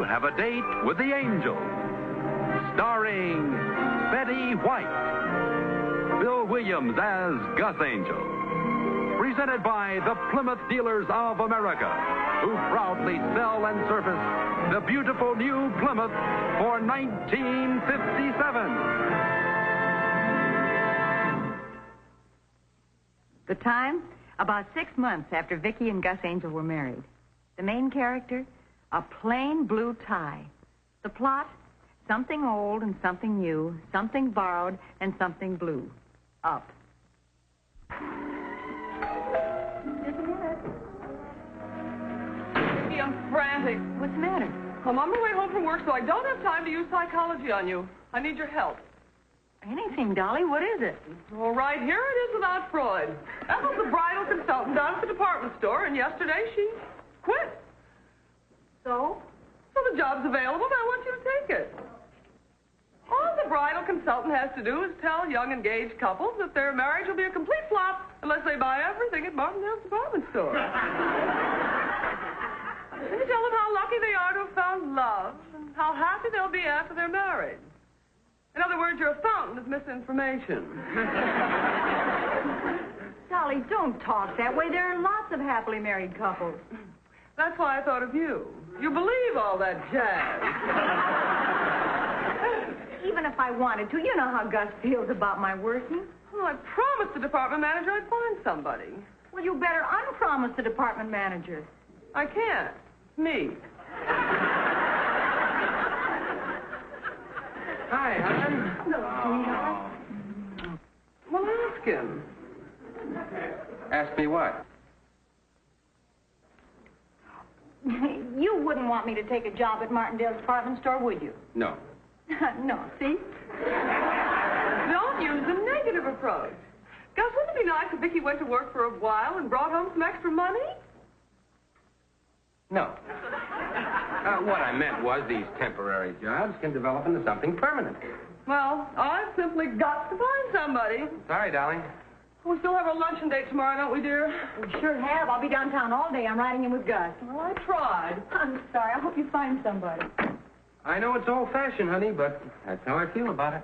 have a date with the angel. Starring Betty White. Bill Williams as Gus Angel. Presented by the Plymouth Dealers of America, who proudly sell and service the beautiful new Plymouth for 1957. The time? About 6 months after Vicki and Gus Angel were married. The main character? A plain blue tie. The plot? Something old and something new, something borrowed and something blue. Up. Vicki, I'm frantic. What's the matter? I'm on my way home from work, so I don't have time to use psychology on you. I need your help. Anything, Dolly. What is it? All right, here it is without Freud. Ethel's the bridal consultant down at the department store, and yesterday she quit. So? So the job's available, and I want you to take it. All the bridal consultant has to do is tell young engaged couples that their marriage will be a complete flop unless they buy everything at Martindale's department store. And you tell them how lucky they are to have found love and how happy they'll be after they're married. In other words, you're a fountain of misinformation. Dolly, don't talk that way. There are lots of happily married couples. That's why I thought of you. You believe all that jazz. Even if I wanted to, you know how Gus feels about my working. Well, I promised the department manager I'd find somebody. Well, you better unpromise the department manager. I can't. Me. Hi, hon. Hello, sweetheart. Well, ask him. Ask me what? You wouldn't want me to take a job at Martindale's department store, would you? No. No, see? Don't use the negative approach. Gus, wouldn't it be nice if Vicki went to work for a while and brought home some extra money? No. What I meant was these temporary jobs can develop into something permanent. Well, I've simply got to find somebody. Sorry, darling. We still have our luncheon date tomorrow, don't we, dear? We sure have. I'll be downtown all day. I'm riding in with Gus. Well, I tried. I'm sorry. I hope you find somebody. I know it's old-fashioned, honey, but that's how I feel about it.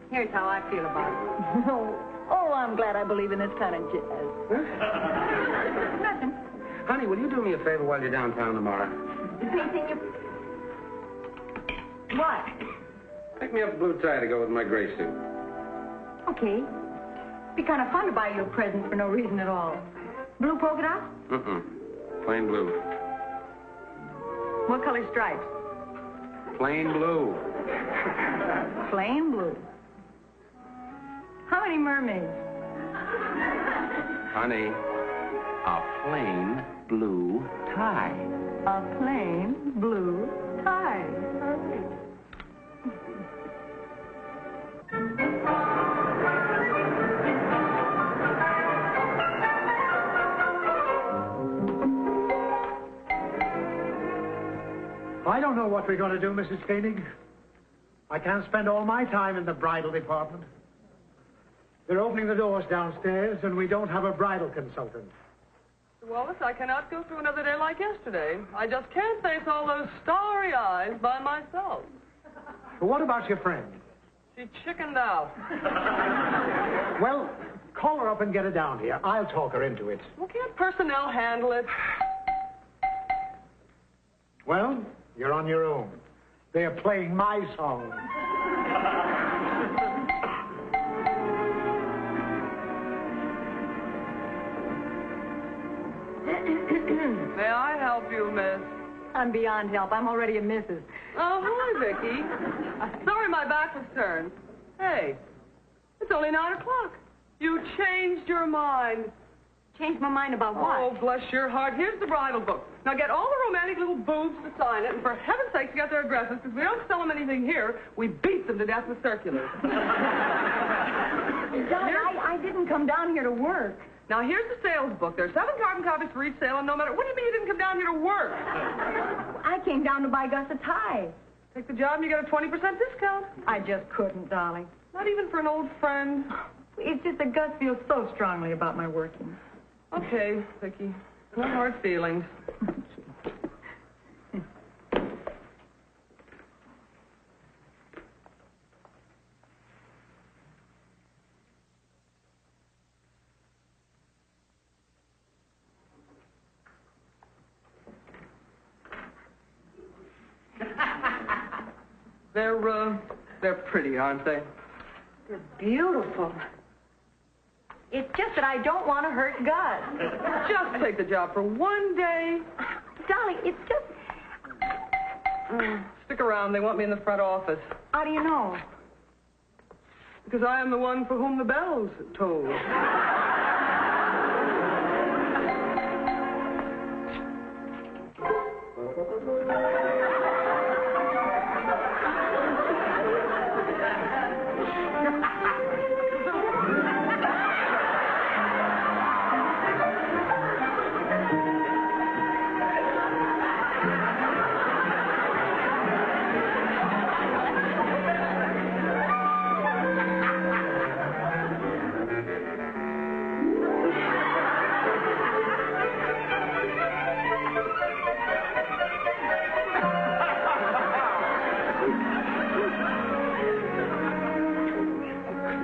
Here's how I feel about it. Oh, I'm glad I believe in this kind of jazz. Nothing. Honey, will you do me a favor while you're downtown tomorrow? Anything you... What? Pick me up a blue tie to go with my gray suit. Okay. Be kind of fun to buy you a present for no reason at all. Blue polka dot? Plain blue. What color stripes? Plain blue. Plain blue. How many mermaids? Honey, a plain blue tie. A plain blue tie. I don't know what we're going to do, Mrs. Koenig. I can't spend all my time in the bridal department. They're opening the doors downstairs, and we don't have a bridal consultant. Mr. Wallace, I cannot go through another day like yesterday. I just can't face all those starry eyes by myself. But what about your friend? She chickened out. Well, call her up and get her down here. I'll talk her into it. Well, can't personnel handle it? Well, you're on your own. They are playing my song. May I help you, miss? I'm beyond help. I'm already a missus. Oh, hi, Vicki. Sorry my back was turned. Hey, it's only 9 o'clock. You changed your mind. Changed my mind about what? Oh, bless your heart. Here's the bridal book. Now get all the romantic little boobs to sign it, and for heaven's sake, get their addresses, because we don't sell them anything here. We beat them to death with circulars. John, I didn't come down here to work. Now, here's the sales book. There's 7 carbon copies for each sale, and no matter... What do you mean you didn't come down here to work? I came down to buy Gus a tie. Take the job and you get a 20% discount. I just couldn't, darling. Not even for an old friend. It's just that Gus feels so strongly about my working. Okay, Vicki. No hard feelings. They're pretty, aren't they? They're beautiful. It's just that I don't want to hurt Gus. Just take the job for one day. Dolly, it's just... Stick around. They want me in the front office. How do you know? Because I am the one for whom the bells toll.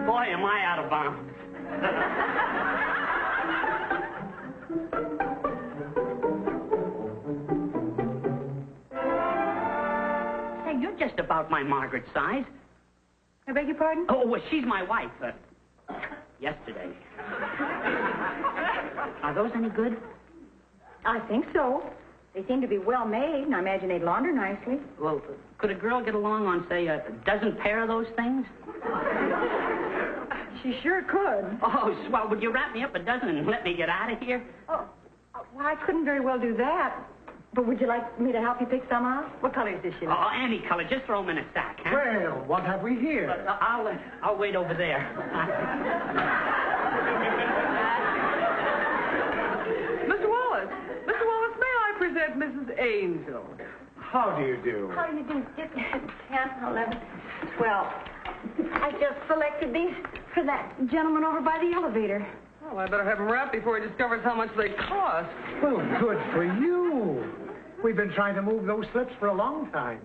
Boy, am I out of bounds. Say, you're just about my Margaret size. I beg your pardon? Oh, well, she's my wife. Yesterday. Are those any good? I think so. They seem to be well made, and I imagine they'd launder nicely. Well, could a girl get along on, say, a dozen pair of those things? She sure could. Oh, swell. Would you wrap me up a dozen and let me get out of here? Oh, well, I couldn't very well do that. But would you like me to help you pick some out? What colors does she like? Oh, any color. Just throw them in a sack, huh? Well, what have we here? I'll wait over there. Mr. Wallace, may I present Mrs. Angel? How do you do? How do you do? 10, 11, 12. I just selected these for that gentleman over by the elevator. Well, I better have him wrapped before he discovers how much they cost. Well, good for you. We've been trying to move those slips for a long time.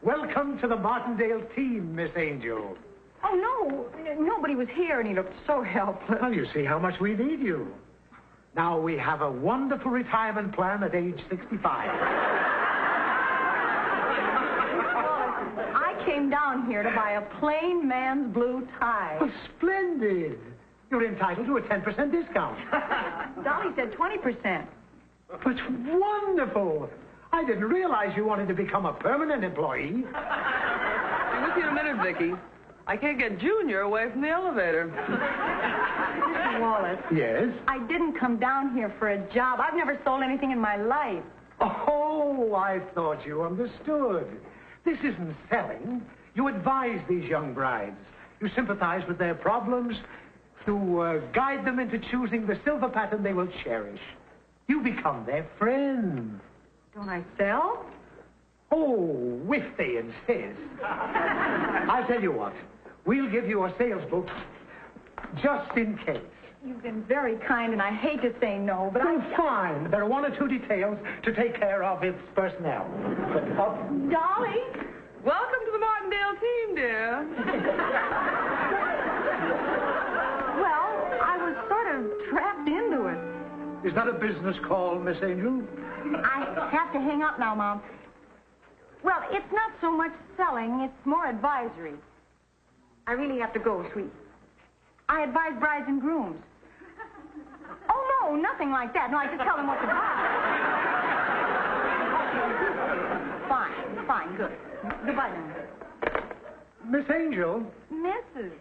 Welcome to the Martindale team, Miss Angel. Oh, no. Nobody was here, and he looked so helpless. Well, you see how much we need you. Now we have a wonderful retirement plan at age 65. I came down here to buy a plain man's blue tie. Oh, splendid. You're entitled to a 10% discount. Dolly said 20%. But wonderful. I didn't realize you wanted to become a permanent employee. Be with you in a minute, Vicky. I can't get Junior away from the elevator. Mr. Wallace. Yes? I didn't come down here for a job. I've never sold anything in my life. Oh, I thought you understood. This isn't selling. You advise these young brides. You sympathize with their problems to guide them into choosing the silver pattern they will cherish. You become their friend. Don't I sell? Oh, if they insist. I'll tell you what. We'll give you a sales book just in case. You've been very kind, and I hate to say no, but Oh, fine. There are one or two details to take care of its personnel. Dolly? Welcome to the Martindale team, dear. Well, I was sort of trapped into it. Is that a business call, Miss Angel? I have to hang up now, Mom. Well, it's not so much selling, it's more advisory. I really have to go, sweet. I advise brides and grooms. Oh, no, nothing like that. No, I just tell them what to buy. Fine, good. Goodbye, now. Miss Angel, Mrs.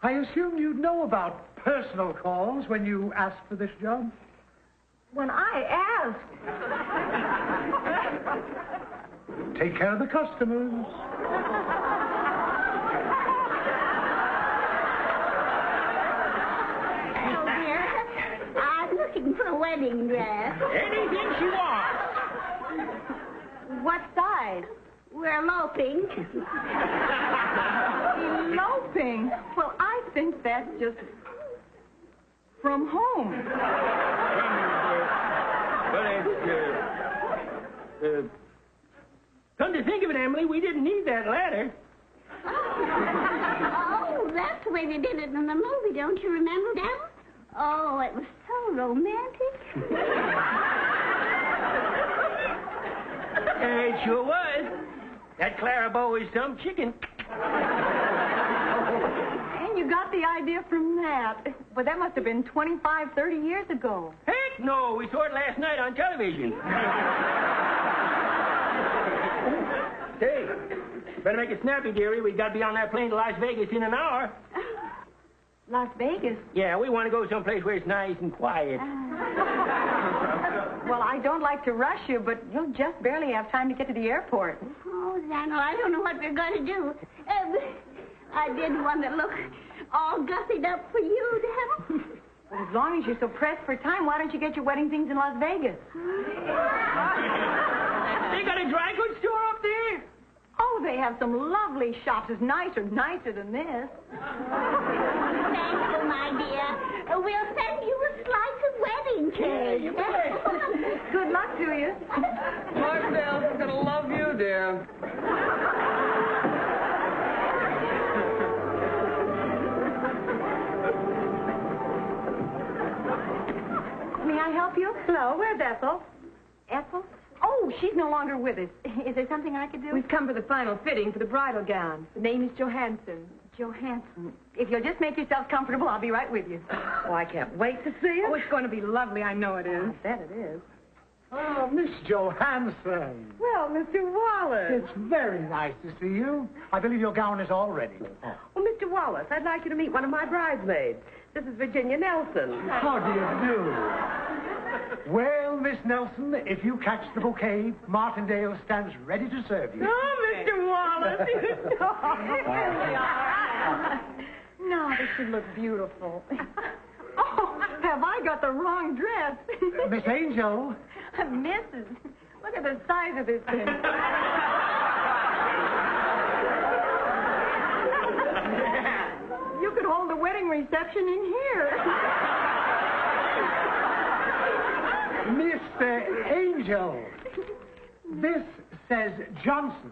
I assumed you'd know about personal calls when you asked for this job. When I asked... Take care of the customers. Oh, dear. I'm looking for a wedding dress. Anything she wants. What size? We're eloping. Eloping? Well, I think that's just from home. Come to think of it, Emily, we didn't need that ladder. Oh, that's the way they did it in the movie. Don't you remember that? Oh, it was so romantic. It sure was. That Clara Bow is some chicken. And you got the idea from that. But that must have been 25, 30 years ago. Heck no, we saw it last night on television. Hey, better make it snappy, dearie. We got to be on that plane to Las Vegas in an hour. Las Vegas? Yeah, we want to go someplace where it's nice and quiet. Well, I don't like to rush you, but you'll just barely have time to get to the airport. Oh, Daniel, I don't know what we're going to do. I didn't want to look all gussied up for you, Daniel. Well, as long as you're so pressed for time, why don't you get your wedding things in Las Vegas? They got a dry goods store up there? Oh, they have some lovely shops. It's nicer than this. Thank you, my dear. We'll send you a slice of wedding cake. Good luck to you. Marcel is going to love you, dear. May I help you? Hello, where's Ethel? Ethel? Oh, she's no longer with us. Is there something I could do? We've come for the final fitting for the bridal gown. The name is Johansson. Johansson. If you'll just make yourself comfortable, I'll be right with you. Oh, I can't wait to see it. Oh, it's going to be lovely. I know it is. I bet it is. Oh, Miss Johansson. Well, Mr. Wallace. It's very nice to see you. I believe your gown is all ready. Well, Mr. Wallace, I'd like you to meet one of my bridesmaids. This is Virginia Nelson. How do you do? Well, Miss Nelson, if you catch the bouquet, Martindale stands ready to serve you. Oh, Mr. Wallace. No, this should look beautiful. Oh, have I got the wrong dress? Miss Angel. Mrs. Look at the size of this thing. You could hold the wedding reception in here. Mr. Angel. This says Johnson.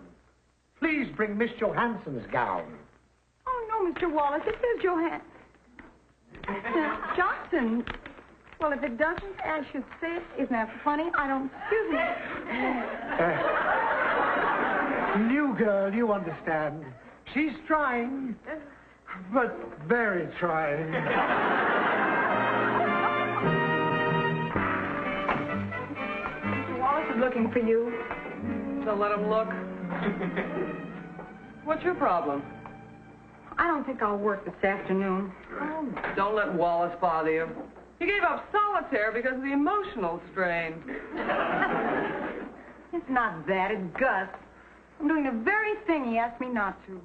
Please bring Miss Johansson's gown. Oh, no, Mr. Wallace. It says Johnson. Well, if it doesn't, I should say it. Isn't that funny? I don't... Excuse me. New girl, you understand. She's trying, but very trying. Mr. Wallace is looking for you. So let him look. What's your problem? I don't think I'll work this afternoon. Oh, don't let Wallace bother you. He gave up solitaire because of the emotional strain. It's not that. It's Gus. I'm doing the very thing he asked me not to.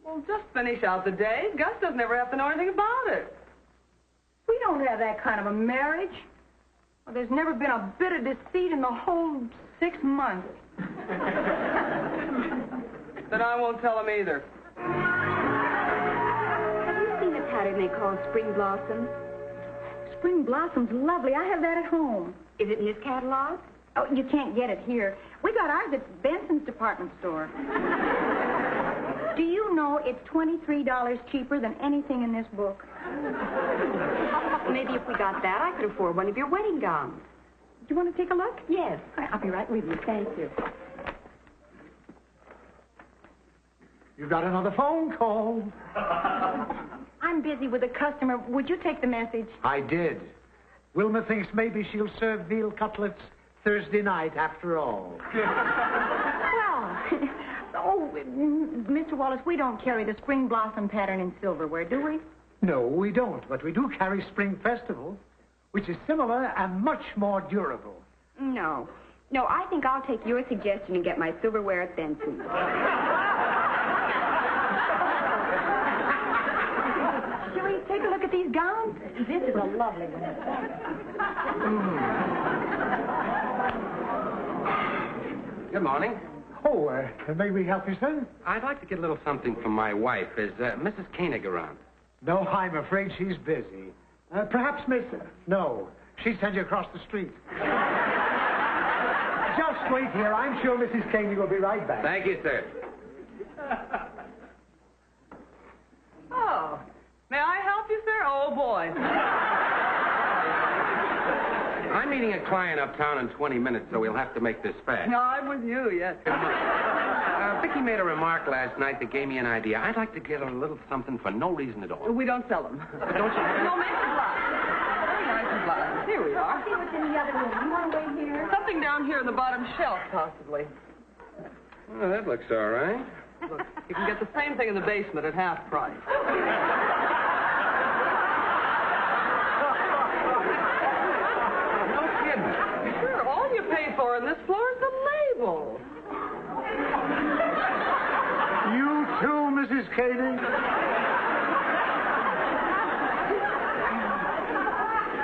Well, just finish out the day. Gus doesn't ever have to know anything about it. We don't have that kind of a marriage. Well, there's never been a bit of deceit in the whole 6 months. Then I won't tell him either. Have you seen a pattern they call Spring Blossoms? Spring Blossom's lovely. I have that at home. Is it in this catalog? Oh, you can't get it here. We got ours at Benson's department store. Do you know it's $23 cheaper than anything in this book? Maybe if we got that, I could afford one of your wedding gowns. Do you want to take a look? Yes. I'll be right with you. Thank you. You've got another phone call. I'm busy with a customer. Would you take the message? I did. Wilma thinks maybe she'll serve veal cutlets Thursday night after all. Well, Mr. Wallace, we don't carry the Spring Blossom pattern in silverware, do we? No, we don't, but we do carry Spring Festival, which is similar and much more durable. No, I think I'll take your suggestion and get my silverware at Benson's. Shall we take a look at these gowns? This is a lovely one. Good morning. Oh, may we help you, sir? I'd like to get a little something from my wife. Is Mrs. Koenig around? No, I'm afraid she's busy. Perhaps Miss... No, she'd send you across the street. Just wait here. I'm sure Mrs. Koenig will be right back. Thank you, sir. Oh, may I help you, sir? Oh, boy. I'm meeting a client uptown in 20 minutes, so we'll have to make this fast. No, I'm with you, yes. Vicky made a remark last night that gave me an idea. I'd like to get a little something for no reason at all. We don't sell them. Don't you? No, make the glass. Very nice glass. Here we are. See what's in the other room. You want to wait here? Something down here in the bottom shelf, possibly. Well, that looks all right. Look, you can get the same thing in the basement at half price. No kidding. Sure, all you pay for on this floor is the label. You too, Mrs. Cady?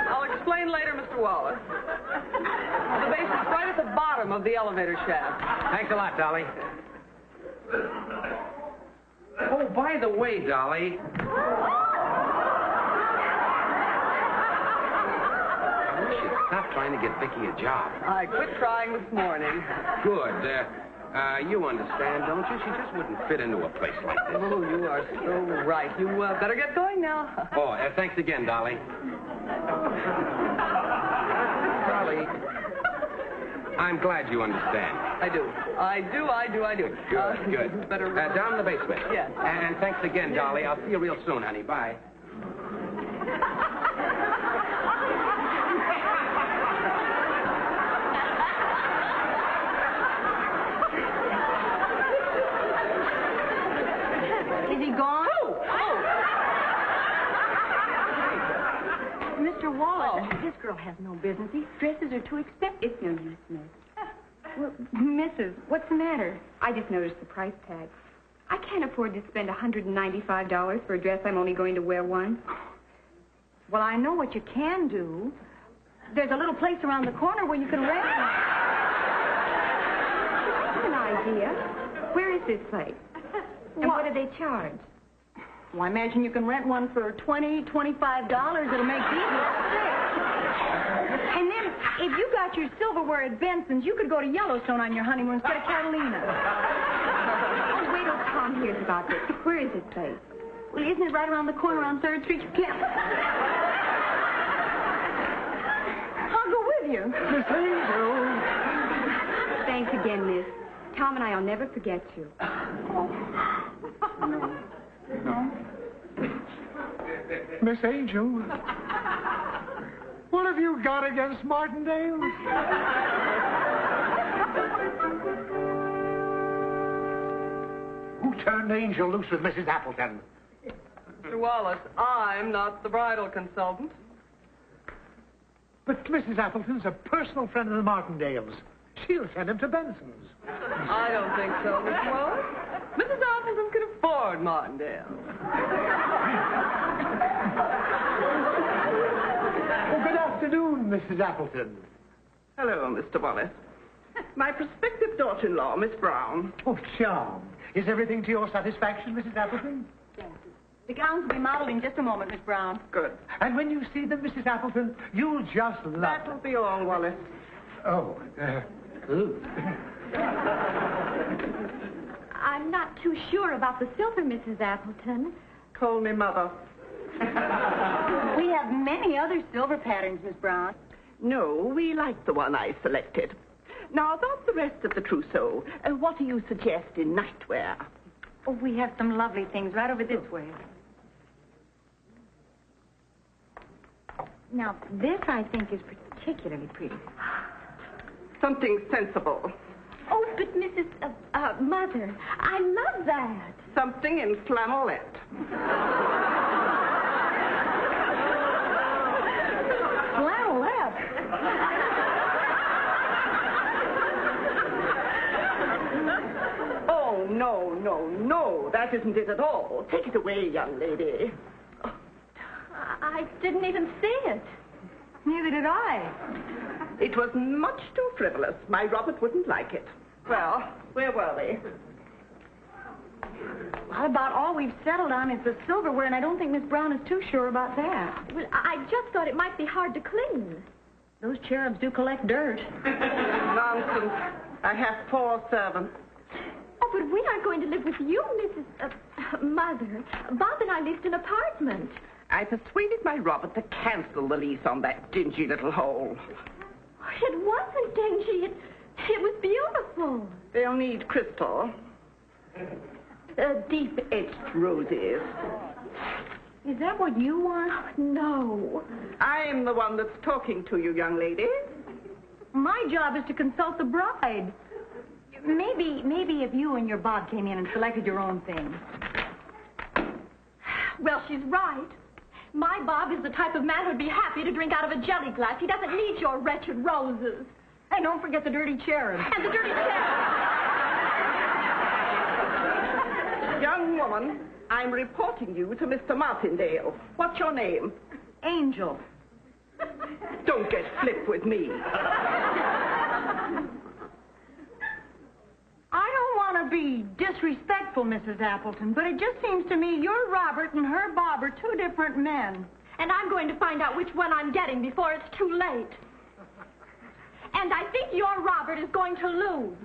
I'll explain later, Mr. Wallace. The basement's right at the bottom of the elevator shaft. Thanks a lot, Dolly. Oh, by the way, Dolly. I wish you'd stop trying to get Vicky a job. I quit trying this morning. Good. You understand, don't you? She just wouldn't fit into a place like this. Oh, you are so right. You better get going now. Oh, thanks again, Dolly. Dolly, I'm glad you understand. I do. Good. Better... down in the basement. Yes. And thanks again, Dolly. I'll see you real soon, honey. Bye. Is he gone? Mr. Wallace, this girl has no business. These dresses are too expensive. It's no use, miss. Well, Mrs., what's the matter? I just noticed the price tag. I can't afford to spend $195 for a dress I'm only going to wear once. Well, I know what you can do. There's a little place around the corner where you can rent one. That's an idea. Where is this place? And what do they charge? Well, I imagine you can rent one for $20, $25. It'll make these look sick. And then, if you got your silverware at Benson's, you could go to Yellowstone on your honeymoon instead of Catalina. Oh, wait till Tom hears about this. Where is this place? Well, isn't it right around the corner on 3rd Street? You can't... I'll go with you. Miss Angel. Thanks again, miss. Tom and I'll never forget you. No. Miss Angel. What have you got against Martindale? Who turned Angel loose with Mrs. Appleton? Mr. Wallace, I'm not the bridal consultant. But Mrs. Appleton's a personal friend of the Martindales. She'll send him to Benson's. I don't think so, Mr. Wallace. Mrs. Appleton can afford Martindale. Oh, good afternoon, Mrs. Appleton. Hello, Mr. Wallace. My prospective daughter-in-law, Miss Brown. Oh, charm. Is everything to your satisfaction, Mrs. Appleton? The gowns will be modeled in just a moment, Miss Brown. Good. And when you see them, Mrs. Appleton, you'll just love That'll be all, Wallace. Oh, ooh. I'm not too sure about the silver, Mrs. Appleton. Call me Mother. We have many other silver patterns, Miss Brown. No, we like the one I selected. Now, about the rest of the trousseau, what do you suggest in nightwear? Oh, we have some lovely things right over this way. Now, this, I think, is particularly pretty. Something sensible. Oh, but Mrs. Mother, I love that. Something in flannelette. Flannelette? Oh, no. That isn't it at all. Take it away, young lady. I didn't even see it. Neither did I. It was much too frivolous. My Robert wouldn't like it. Well, where were we? Well, about all we've settled on is the silverware, and I don't think Miss Brown is too sure about that. Well, I just thought it might be hard to clean. Those cherubs do collect dirt. Nonsense. I have 4 servants. Oh, but we aren't going to live with you, Mrs. Mother. Bob and I leased an apartment. I persuaded my Robert to cancel the lease on that dingy little hole. It wasn't dingy. It was beautiful. They'll need crystal. Deep-edged roses. Is that what you want? No. I'm the one that's talking to you, young lady. My job is to consult the bride. Maybe if you and your Bob came in and selected your own thing. Well, she's right. My Bob is the type of man who'd be happy to drink out of a jelly glass. He doesn't need your wretched roses. And don't forget the dirty cherub. And the dirty cherub. Young woman, I'm reporting you to Mr. Martindale. What's your name? Angel. Don't get flip with me. I don't want to be disrespectful, Mrs. Appleton, but it just seems to me your Robert and her Bob are two different men. And I'm going to find out which one I'm getting before it's too late. And I think your Robert is going to lose.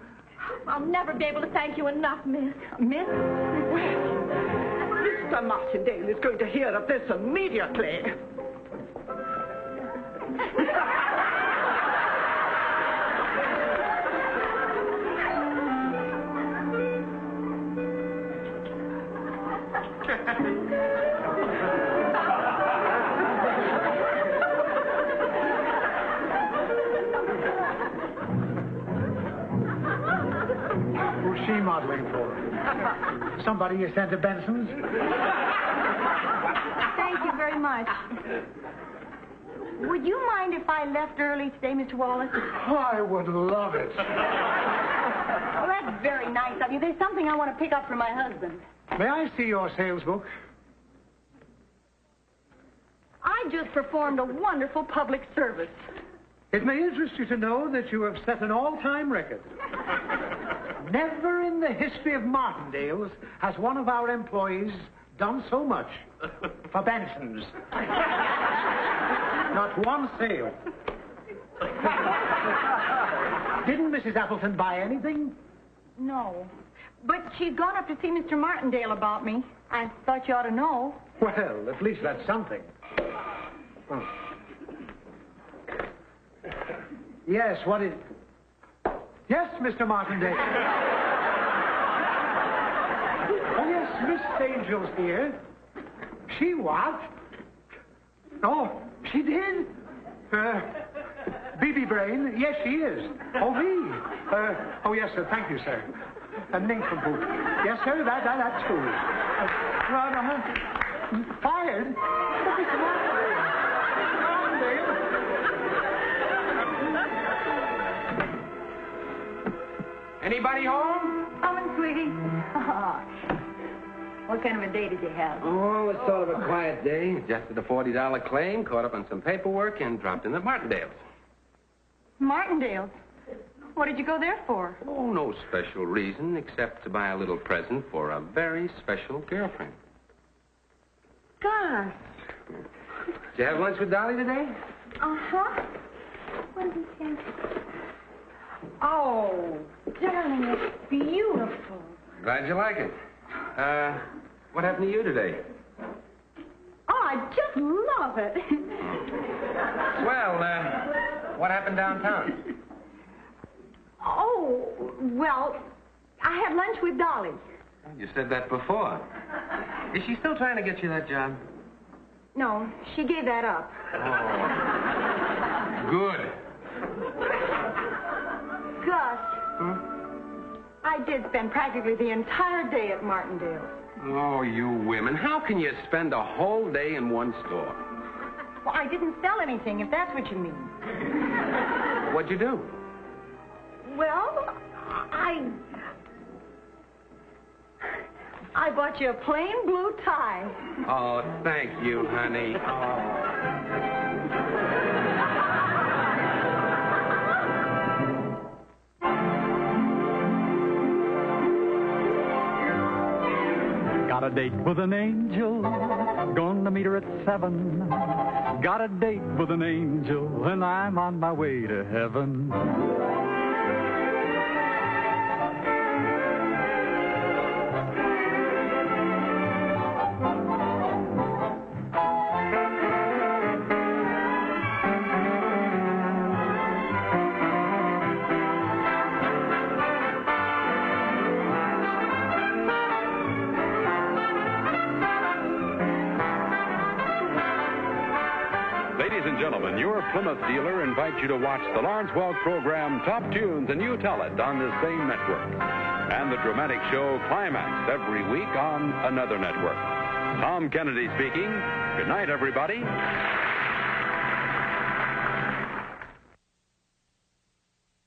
I'll never be able to thank you enough, miss. Miss? Mr. Martindale is going to hear of this immediately. Who's she modeling for? Somebody you sent to Benson's? Thank you very much. Would you mind if I left early today, Mr. Wallace? I would love it. Well, that's very nice of you. There's something I want to pick up for my husband. May I see your sales book? I just performed a wonderful public service. It may interest you to know that you have set an all-time record. Never in the history of Martindale's has one of our employees done so much for Benson's. Not one sale. Didn't Mrs. Appleton buy anything? No. But she's gone up to see Mr. Martindale about me. I thought you ought to know. Well, at least that's something. Oh. Yes, what is... Yes, Mr. Martindale. Oh, yes, Miss Angel's here. She what? Oh, she did? BB Brain? Yes, she is. Oh, me? Oh, yes, sir. Thank you, sir. Nincompoop. Yes, sir, that's true. Fired? But Mr. Martindale. Anybody home? Coming, sweetie. What kind of a day did you have? Oh, it's sort of a quiet day. Adjusted a $40 claim, caught up on some paperwork, and dropped in at Martindale's. Martindale's? What did you go there for? Oh, no special reason except to buy a little present for a very special girlfriend. Gus. Did you have lunch with Dolly today? Uh-huh. What did he say? Oh, darling, it's beautiful. Glad you like it. What happened to you today? Oh, I just love it. Well, what happened downtown? Oh, well, I had lunch with Dolly. You said that before. Is she still trying to get you that job? No, she gave that up. Oh. Good. Gus, I did spend practically the entire day at Martindale. Oh, you women. How can you spend a whole day in one store? Well, I didn't sell anything, if that's what you mean. What'd you do? Well, I bought you a plain blue tie. Oh, thank you, honey. Got a date with an angel, gonna meet her at 7. Got a date with an angel, and I'm on my way to heaven. your Plymouth dealer invites you to watch the Lawrence Welk program Top Tunes and You Tell It on this same network. And the dramatic show Climax every week on another network. Tom Kennedy speaking. Good night, everybody.